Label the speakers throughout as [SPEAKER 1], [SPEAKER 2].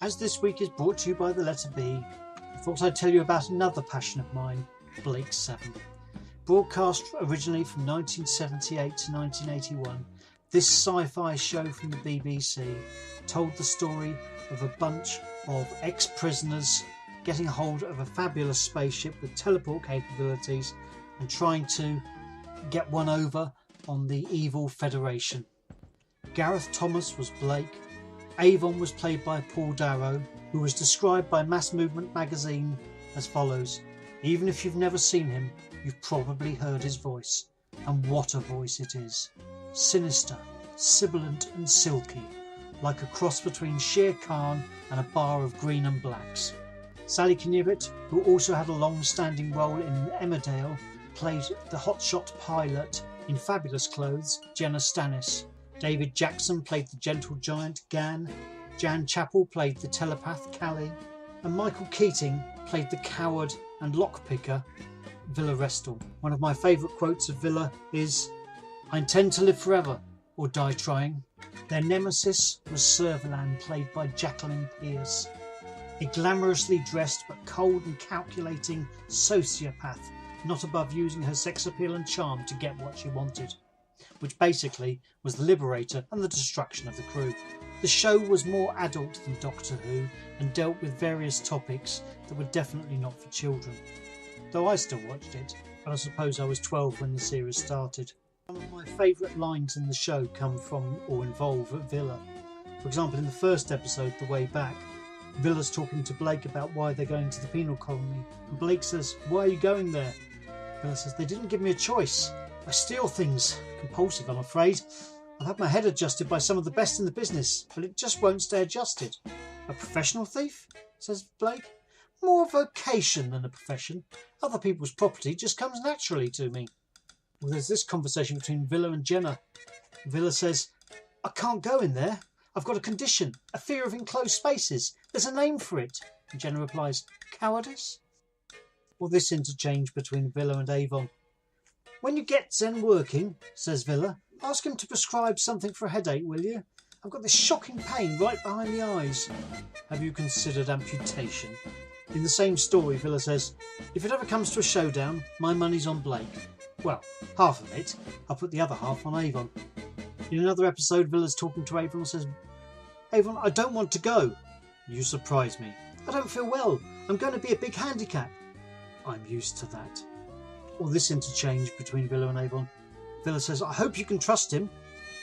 [SPEAKER 1] As this week is brought to you by the letter B, I thought I'd tell you about another passion of mine, Blake 7. Broadcast originally from 1978 to 1981, this sci-fi show from the BBC told the story of a bunch of ex-prisoners getting hold of a fabulous spaceship with teleport capabilities and trying to get one over on the evil Federation. Gareth Thomas was Blake. Avon was played by Paul Darrow, who was described by Mass Movement magazine as follows: "Even if you've never seen him, you've probably heard his voice. And what a voice it is. Sinister, sibilant and silky, like a cross between Shere Khan and a bar of green and blacks." Sally Knyvett, who also had a long-standing role in Emmerdale, played the hotshot pilot in Fabulous Clothes, Jenna Stannis. David Jackson played the gentle giant Gan. Jan Chappell played the telepath Callie. And Michael Keating played the coward and lockpicker Villa Restal. One of my favourite quotes of Villa is, "I intend to live forever, or die trying." Their nemesis was Servalan, played by Jacqueline Pearce, a glamorously dressed but cold and calculating sociopath, not above using her sex appeal and charm to get what she wanted, which basically was the liberator and the destruction of the crew. The show was more adult than Doctor Who and dealt with various topics that were definitely not for children, though I still watched it, but I suppose I was 12 when the series started. Some of my favourite lines in the show come from or involve Villa. For example, in the first episode, The Way Back, Villa's talking to Blake about why they're going to the penal colony, and Blake says, "Why are you going there?" Villa says, "They didn't give me a choice. I steal things. Compulsive, I'm afraid. I've had my head adjusted by some of the best in the business, but it just won't stay adjusted." "A professional thief?" says Blake. "More a vocation than a profession. Other people's property just comes naturally to me." Well, there's this conversation between Villa and Jenna. Villa says, "I can't go in there. I've got a condition, a fear of enclosed spaces. There's a name for it." And Jenna replies, "Cowardice?" Or this interchange between Villa and Avon. "When you get Zen working," says Villa, "ask him to prescribe something for a headache, will you? I've got this shocking pain right behind the eyes." "Have you considered amputation?" In the same story, Villa says, "If it ever comes to a showdown, my money's on Blake. Well, half of it. I'll put the other half on Avon." In another episode, Villa's talking to Avon and says, "Avon, I don't want to go." "You surprise me." "I don't feel well. I'm going to be a big handicap." "I'm used to that." Or this interchange between Villa and Avon. Villa says, "I hope you can trust him."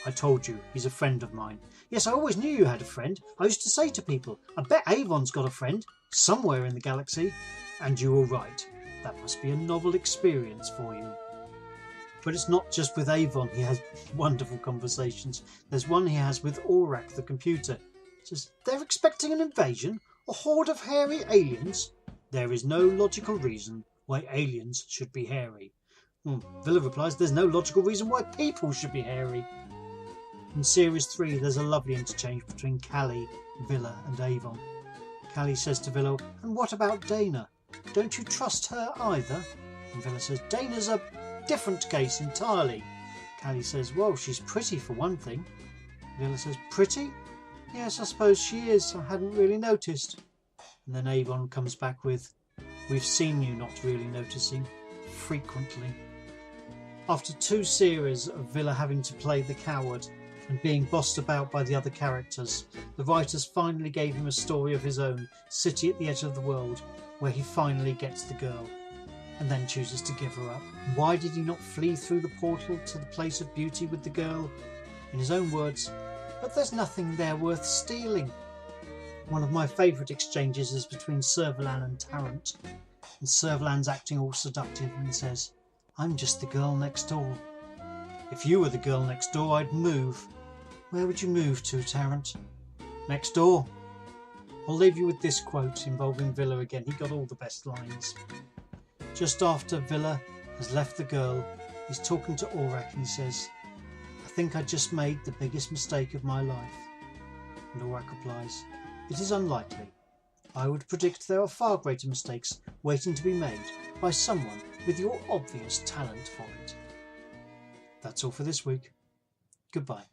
[SPEAKER 1] "I told you, he's a friend of mine." "Yes, I always knew you had a friend. I used to say to people, I bet Avon's got a friend somewhere in the galaxy." "And you were right. That must be a novel experience for you." But it's not just with Avon he has wonderful conversations. There's one he has with Aurak, the computer. He says, "They're expecting an invasion? A horde of hairy aliens? There is no logical reason why aliens should be hairy." Villa replies, "There's no logical reason why people should be hairy." In Series 3, there's a lovely interchange between Callie, Villa and Avon. Callie says to Villa, "And what about Dana? Don't you trust her either?" And Villa says, "Dana's a different case entirely." Callie says, "Well, she's pretty for one thing." Villa says, "Pretty? Yes, I suppose she is. I hadn't really noticed." And then Avon comes back with, "We've seen you not really noticing. Frequently." After 2 series of Villa having to play the coward and being bossed about by the other characters, the writers finally gave him a story of his own, City at the Edge of the World, where he finally gets the girl and then chooses to give her up. Why did he not flee through the portal to the place of beauty with the girl? In his own words, "But there's nothing there worth stealing." One of my favourite exchanges is between Servalan and Tarrant. And Servalan's acting all seductive and says, "I'm just the girl next door." "If you were the girl next door, I'd move." "Where would you move to, Tarrant?" "Next door." I'll leave you with this quote involving Villa again. He got all the best lines. Just after Villa has left the girl, he's talking to Aurak and he says, "I think I just made the biggest mistake of my life." And Aurak replies, "It is unlikely. I would predict there are far greater mistakes waiting to be made by someone with your obvious talent for it." That's all for this week. Goodbye.